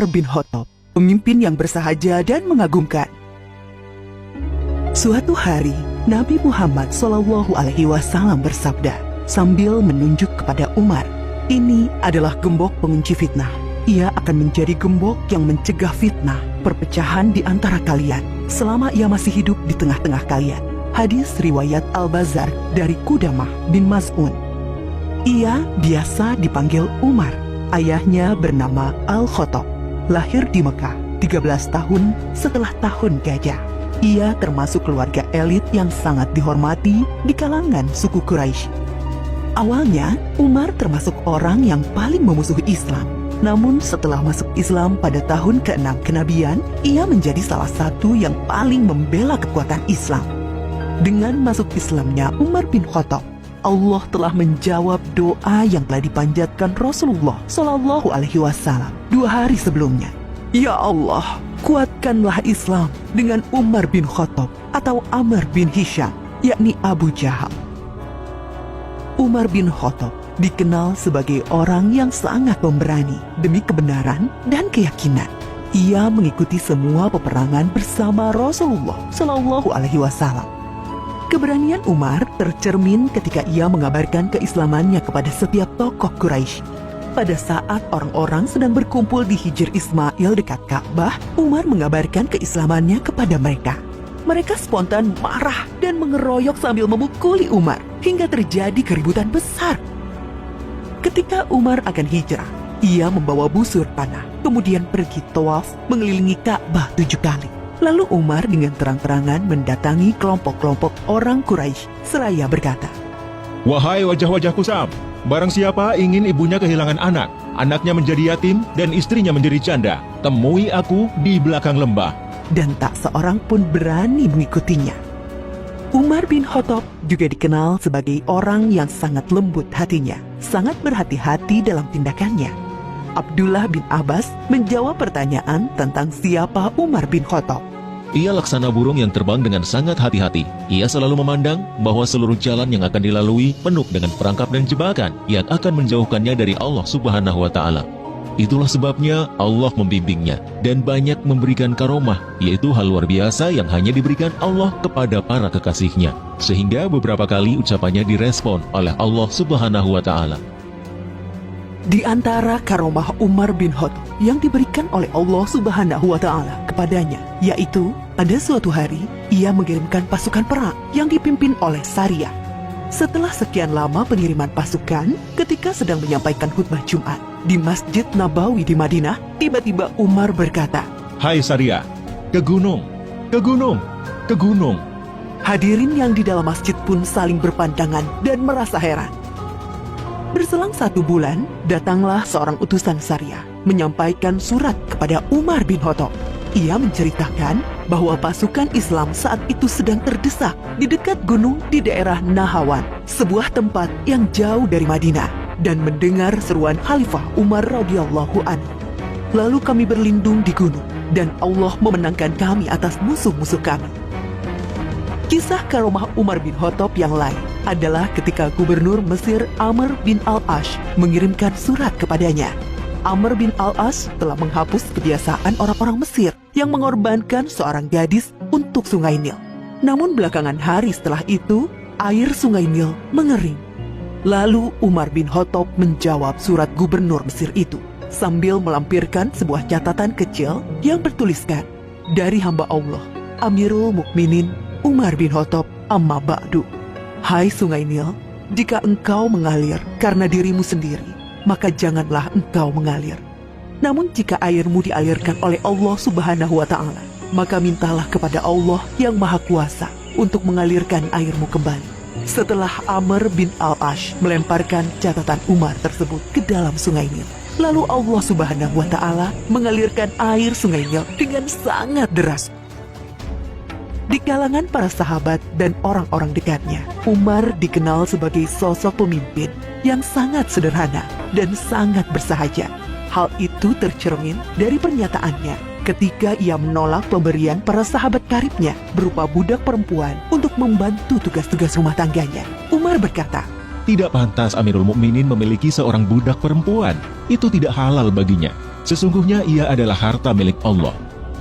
bin Khattab, pemimpin yang bersahaja dan mengagumkan. Suatu hari, Nabi Muhammad SAW bersabda sambil menunjuk kepada Umar, "Ini adalah gembok pengunci fitnah. Ia akan menjadi gembok yang mencegah fitnah, perpecahan di antara kalian, selama ia masih hidup di tengah-tengah kalian." Hadis riwayat Al-Bazzar dari Qudamah bin Maz'un. Ia biasa dipanggil Umar. Ayahnya bernama Al-Khattab, lahir di Mekah 13 tahun setelah tahun gajah. Ia termasuk keluarga elit yang sangat dihormati di kalangan suku Quraisy. Awalnya, Umar termasuk orang yang paling memusuhi Islam. Namun setelah masuk Islam pada tahun ke-6 kenabian, ia menjadi salah satu yang paling membela kekuatan Islam. Dengan masuk Islamnya Umar bin Khattab, Allah telah menjawab doa yang telah dipanjatkan Rasulullah SAW 2 hari sebelumnya. Ya Allah, kuatkanlah Islam dengan Umar bin Khattab atau Amr bin Hisham, yakni Abu Jahal. Umar bin Khattab dikenal sebagai orang yang sangat pemberani demi kebenaran dan keyakinan. Ia mengikuti semua peperangan bersama Rasulullah SAW. Keberanian Umar tercermin ketika ia mengabarkan keislamannya kepada setiap tokoh Quraisy. Pada saat orang-orang sedang berkumpul di Hijr Ismail dekat Ka'bah, Umar mengabarkan keislamannya kepada mereka. Mereka spontan marah dan mengeroyok sambil memukuli Umar hingga terjadi keributan besar. Ketika Umar akan hijrah, ia membawa busur panah, kemudian pergi tawaf mengelilingi Ka'bah 7 kali. Lalu Umar dengan terang-terangan mendatangi kelompok-kelompok orang Quraisy seraya berkata, "Wahai wajah-wajah kusam, barang siapa ingin ibunya kehilangan anak, anaknya menjadi yatim, dan istrinya menjadi janda, temui aku di belakang lembah." Dan tak seorang pun berani mengikutinya. Umar bin Khattab juga dikenal sebagai orang yang sangat lembut hatinya, sangat berhati-hati dalam tindakannya. Abdullah bin Abbas menjawab pertanyaan tentang siapa Umar bin Khattab. Ia laksana burung yang terbang dengan sangat hati-hati. Ia selalu memandang bahwa seluruh jalan yang akan dilalui penuh dengan perangkap dan jebakan yang akan menjauhkannya dari Allah Subhanahu wa Ta'ala. Itulah sebabnya Allah membimbingnya dan banyak memberikan karomah, yaitu hal luar biasa yang hanya diberikan Allah kepada para kekasihnya, sehingga beberapa kali ucapannya direspon oleh Allah Subhanahu wa Ta'ala. Di antara karomah Umar bin Khattab yang diberikan oleh Allah Subhanahu wa Ta'ala kepadanya, yaitu pada suatu hari ia mengirimkan pasukan perang yang dipimpin oleh Sariyah. Setelah sekian lama pengiriman pasukan, ketika sedang menyampaikan khutbah Jumat di Masjid Nabawi di Madinah, tiba-tiba Umar berkata, "Hai Sariyah, ke gunung, ke gunung, ke gunung." Hadirin yang di dalam masjid pun saling berpandangan dan merasa heran. Berselang 1 bulan, datanglah seorang utusan Sariyah menyampaikan surat kepada Umar bin Khattab. Ia menceritakan bahwa pasukan Islam saat itu sedang terdesak di dekat gunung di daerah Nahawan, sebuah tempat yang jauh dari Madinah, dan mendengar seruan Khalifah Umar radhiyallahu anhu. Lalu kami berlindung di gunung, dan Allah memenangkan kami atas musuh-musuh kami. Kisah karomah Umar bin Khattab yang lain adalah ketika Gubernur Mesir Amr bin Al-Ash mengirimkan surat kepadanya. Amr bin Al-Ash telah menghapus kebiasaan orang-orang Mesir yang mengorbankan seorang gadis untuk Sungai Nil. Namun belakangan hari setelah itu, air Sungai Nil mengering. Lalu Umar bin Khattab menjawab surat Gubernur Mesir itu sambil melampirkan sebuah catatan kecil yang bertuliskan, "Dari hamba Allah, Amirul Mukminin Umar bin Khattab, amma ba'du. Hai Sungai Nil, jika engkau mengalir karena dirimu sendiri, maka janganlah engkau mengalir. Namun jika airmu dialirkan oleh Allah Subhanahu wa Ta'ala, maka mintalah kepada Allah yang Maha Kuasa untuk mengalirkan airmu kembali." Setelah Amr bin Al-Ash melemparkan catatan Umar tersebut ke dalam Sungai Nil, lalu Allah Subhanahu wa Ta'ala mengalirkan air Sungai Nil dengan sangat deras. Di kalangan para sahabat dan orang-orang dekatnya, Umar dikenal sebagai sosok pemimpin yang sangat sederhana dan sangat bersahaja. Hal itu tercermin dari pernyataannya ketika ia menolak pemberian para sahabat karibnya berupa budak perempuan untuk membantu tugas-tugas rumah tangganya. Umar berkata, "Tidak pantas Amirul Mukminin memiliki seorang budak perempuan. Itu tidak halal baginya." Sesungguhnya ia adalah harta milik Allah.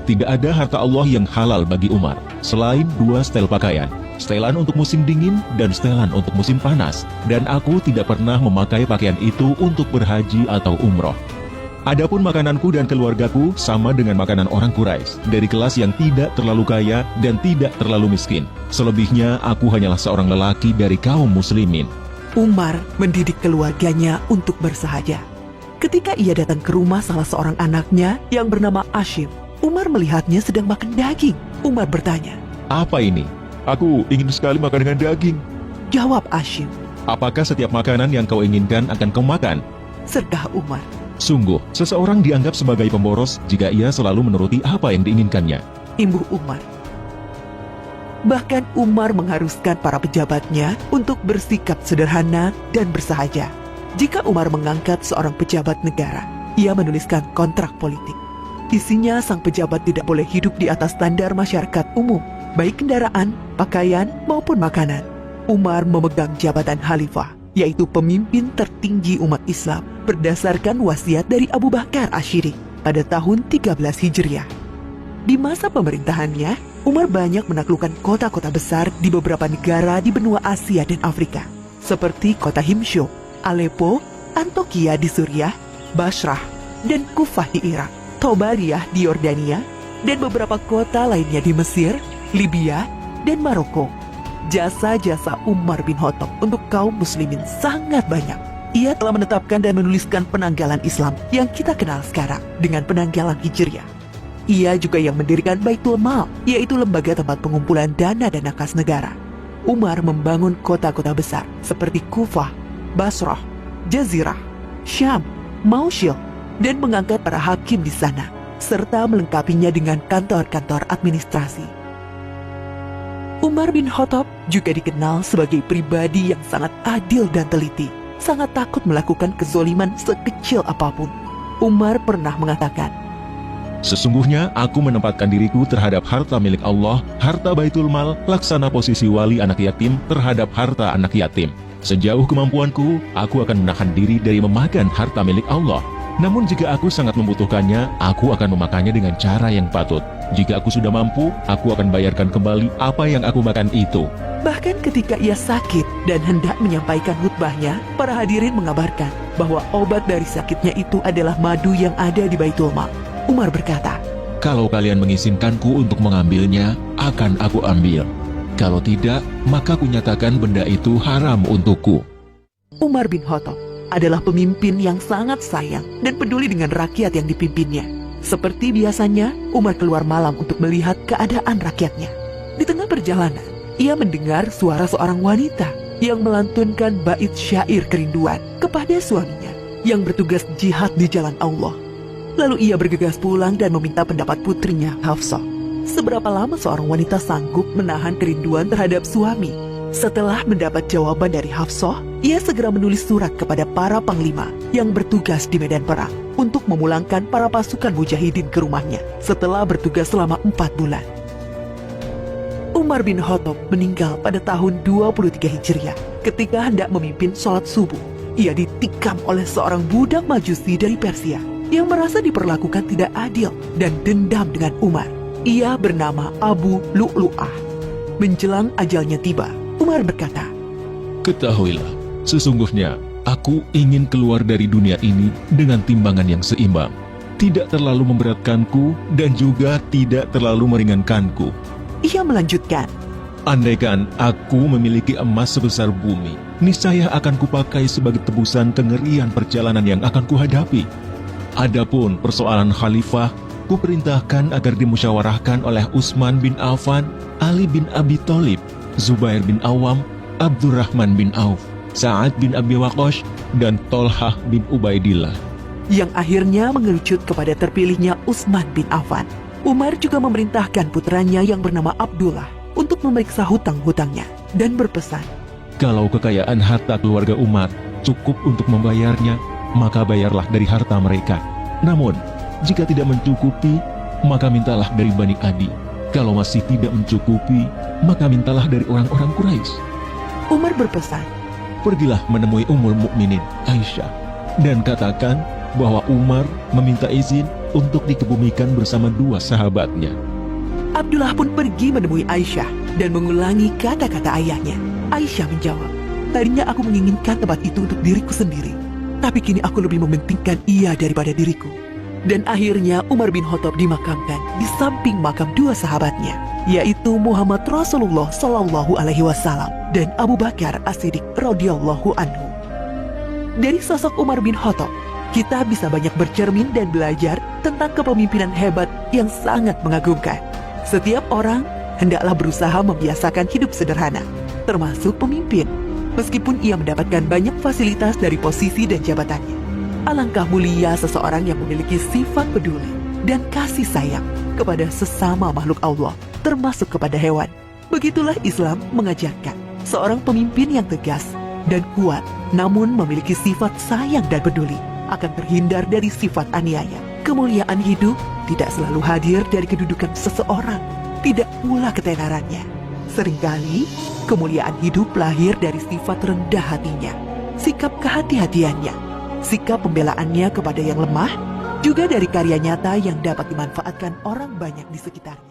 Tidak ada harta Allah yang halal bagi Umar, selain 2 setel pakaian, setelan untuk musim dingin dan setelan untuk musim panas, dan aku tidak pernah memakai pakaian itu untuk berhaji atau umroh. Adapun makananku dan keluargaku sama dengan makanan orang Quraisy, dari kelas yang tidak terlalu kaya dan tidak terlalu miskin. Selebihnya aku hanyalah seorang lelaki dari kaum muslimin. Umar mendidik keluarganya untuk bersahaja. Ketika ia datang ke rumah salah seorang anaknya yang bernama Ashim, Umar melihatnya sedang makan daging. Umar bertanya, Apa ini? Aku ingin sekali makan dengan daging. jawab Ashim, Apakah setiap makanan yang kau inginkan akan kau makan? sergah Umar. Sungguh, seseorang dianggap sebagai pemboros jika ia selalu menuruti apa yang diinginkannya. Imbuh Umar. Bahkan Umar mengharuskan para pejabatnya untuk bersikap sederhana dan bersahaja. Jika Umar mengangkat seorang pejabat negara, ia menuliskan kontrak politik. Isinya sang pejabat tidak boleh hidup di atas standar masyarakat umum, baik kendaraan, pakaian, maupun makanan. Umar memegang jabatan khalifah, yaitu pemimpin tertinggi umat Islam, berdasarkan wasiat dari Abu Bakar Asyiri pada tahun 13 Hijriah. Di masa pemerintahannya, Umar banyak menaklukkan kota-kota besar di beberapa negara di benua Asia dan Afrika, seperti kota Himsyok, Aleppo, Antokia di Suriah, Basrah, dan Kufah di Irak, Tobariyah di Yordania, dan beberapa kota lainnya di Mesir, Libya, dan Maroko. Jasa-jasa Umar bin Khattab untuk kaum muslimin sangat banyak. Ia telah menetapkan dan menuliskan penanggalan Islam yang kita kenal sekarang dengan penanggalan Hijriah. Ia juga yang mendirikan Baitul Mal, yaitu lembaga tempat pengumpulan dana dan kas negara. Umar membangun kota-kota besar seperti Kufah, Basrah, Jazirah, Syam, Mausil, dan mengangkat para hakim di sana, serta melengkapinya dengan kantor-kantor administrasi. Umar bin Khattab juga dikenal sebagai pribadi yang sangat adil dan teliti, sangat takut melakukan kezoliman sekecil apapun. Umar pernah mengatakan, Sesungguhnya aku menempatkan diriku terhadap harta milik Allah, harta Baitul Mal, laksana posisi wali anak yatim terhadap harta anak yatim. Sejauh kemampuanku, aku akan menahan diri dari memakan harta milik Allah. Namun jika aku sangat membutuhkannya, aku akan memakannya dengan cara yang patut. Jika aku sudah mampu, aku akan bayarkan kembali apa yang aku makan itu. bahkan ketika ia sakit dan hendak menyampaikan khutbahnya, para hadirin mengabarkan bahwa obat dari sakitnya itu adalah madu yang ada di Baitul Mal. Umar berkata, Kalau kalian mengizinkanku untuk mengambilnya, akan aku ambil. Kalau tidak, maka kunyatakan benda itu haram untukku. Umar bin Khattab adalah pemimpin yang sangat sayang dan peduli dengan rakyat yang dipimpinnya. Seperti biasanya, Umar keluar malam untuk melihat keadaan rakyatnya. Di tengah perjalanan, ia mendengar suara seorang wanita yang melantunkan bait syair kerinduan kepada suaminya yang bertugas jihad di jalan Allah. Lalu ia bergegas pulang dan meminta pendapat putrinya, Hafsah. Seberapa lama seorang wanita sanggup menahan kerinduan terhadap suami? Setelah mendapat jawaban dari Hafsah, ia segera menulis surat kepada para panglima yang bertugas di medan perang untuk memulangkan para pasukan mujahidin ke rumahnya setelah bertugas selama 4 bulan. Umar bin Khattab meninggal pada tahun 23 Hijriah ketika hendak memimpin sholat subuh. Ia ditikam oleh seorang budak majusi dari Persia yang merasa diperlakukan tidak adil dan dendam dengan Umar. Ia bernama Abu Lu'lu'ah. Menjelang ajalnya tiba, Umar berkata, Ketahuilah, sesungguhnya aku ingin keluar dari dunia ini dengan timbangan yang seimbang. Tidak terlalu memberatkanku dan juga tidak terlalu meringankanku. Ia melanjutkan, Andaikan aku memiliki emas sebesar bumi, niscaya akan kupakai sebagai tebusan kengerian perjalanan yang akan kuhadapi. Adapun persoalan khalifah, kuperintahkan agar dimusyawarahkan oleh Utsman bin Affan, Ali bin Abi Thalib, Zubair bin Awam, Abdurrahman bin Auf, Sa'ad bin Abi Waqqas, dan Tolhah bin Ubaidillah. yang akhirnya mengerucut kepada terpilihnya Utsman bin Affan. Umar juga memerintahkan putranya yang bernama Abdullah untuk memeriksa hutang-hutangnya dan berpesan, Kalau kekayaan harta keluarga Umar cukup untuk membayarnya, maka bayarlah dari harta mereka. Namun, jika tidak mencukupi, maka mintalah dari Bani Adi. Kalau masih tidak mencukupi, maka mintalah dari orang-orang Quraisy. Umar berpesan, Pergilah menemui Ummul Mukminin Aisyah dan katakan bahwa Umar meminta izin untuk dikebumikan bersama dua sahabatnya. Abdullah pun pergi menemui Aisyah dan mengulangi kata-kata ayahnya. Aisyah menjawab, tadinya aku menginginkan tempat itu untuk diriku sendiri, tapi kini aku lebih mementingkan ia daripada diriku. Dan akhirnya Umar bin Khattab dimakamkan di samping makam dua sahabatnya, yaitu Muhammad Rasulullah Shallallahu Alaihi Wasallam dan Abu Bakar As-Siddiq radhiyallahu anhu. Dari sosok Umar bin Khattab, kita bisa banyak bercermin dan belajar tentang kepemimpinan hebat yang sangat mengagumkan. Setiap orang hendaklah berusaha membiasakan hidup sederhana, termasuk pemimpin, meskipun ia mendapatkan banyak fasilitas dari posisi dan jabatannya. Alangkah mulia seseorang yang memiliki sifat peduli dan kasih sayang kepada sesama makhluk Allah, termasuk kepada hewan. Begitulah Islam mengajarkan seorang pemimpin yang tegas dan kuat, namun memiliki sifat sayang dan peduli, akan terhindar dari sifat aniaya. Kemuliaan hidup tidak selalu hadir dari kedudukan seseorang, tidak pula ketenarannya. Seringkali, kemuliaan hidup lahir dari sifat rendah hatinya, sikap kehati-hatiannya, sikap pembelaannya kepada yang lemah, juga dari karya nyata yang dapat dimanfaatkan orang banyak di sekitarnya.